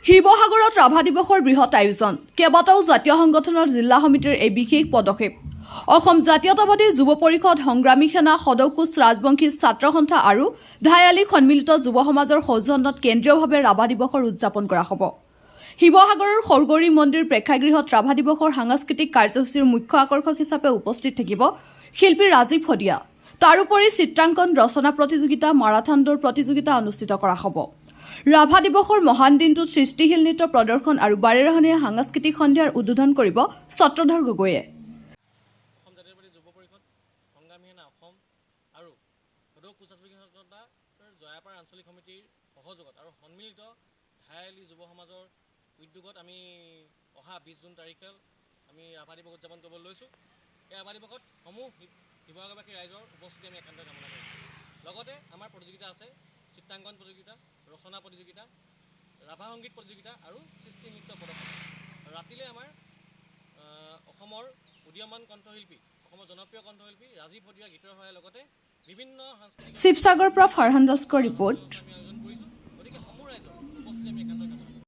শিৱসাগৰত ৰাভা দিৱসৰ বৃহৎ আয়োজন কেইবাটাও জাতীয় সংগঠনৰ জিলা সমিতিৰ এই বিশেষ পদক্ষেপ অসম জাতীয়তাবাদী যুৱ পৰিষদ সংগ্ৰামী সেনা সদৌকোচ ৰাজবংশী ছাত্ৰ সন্থা আৰু ধায়ালী সন্মিলিত যুৱ সমাজৰ সৌজন্যত কেন্দ্ৰীয়ভাৱে ৰাভা দিৱসৰ উদযাপন কৰা হ'ব। শিৱসাগৰৰ সৰগৰী মন্দিৰ প্ৰেক্ষাগৃহত ৰাভা দিৱসৰ সাংস্কৃতিক কাৰ্যসূচীৰ মুখ্য আকৰ্ষক হিচাপে উপস্থিত থাকিব শিল্পী ৰাজীৱ শদিয়া। তাৰোপৰি চিত্ৰাংকন ৰচনা প্ৰতিযোগিতা মাৰাথন দৌৰ প্ৰতিযোগিতা অনুষ্ঠিত কৰা হ'ব। ৰাভা দিৱসৰ মহান দিনটোত সৃষ্টিশীল নৃত্য প্ৰদৰ্শন আৰু বাৰেৰহণীয়া সাংস্কৃতিক সন্ধিয়াৰ উদ্বোধন কৰিব চত্ৰধৰ গগৈয়ে। অসম জাতীয়তাবাদী যুৱ পৰিষদ সংগ্ৰামী সেনা অসম আৰু সদৌকোচ জয়াপাৰ আঞ্চলিক সমিতিৰ সহযোগত আৰু সন্মিলিত ধায়ালী যুৱ সমাজৰ উদ্যোগত আমি অহা 20 জুন তাৰিখে আমি ৰাভা দিৱস উদযাপন কৰিবলৈ লৈছোঁ। এই ৰাভা দিৱসত সমূহ শিৱসাগৰবাসী ৰাইজৰ উপস্থিতি আমি একান্তই কামনা কৰিছোঁ। লগতে আমাৰ প্ৰতিযোগিতা আছে চিত্ৰাংকন প্ৰতিযোগিতা, ৰচনা প্ৰতিযোগিতা, ৰাভা সংগীত প্ৰতিযোগিতা আৰু সৃষ্টি নৃত্য প্ৰদৰ্শন। ৰাতিলৈ আমাৰ অসমৰ উদীয়মান কণ্ঠশিল্পী, অসমৰ জনপ্ৰিয় কণ্ঠশিল্পী ৰাজীৱ শদিয়াৰ গীতৰ সহায়ৰ লগতে বিভিন্ন শিৱসাগৰৰ পৰা ফাৰহান ৰাস্কৰ ৰিপৰ্ট।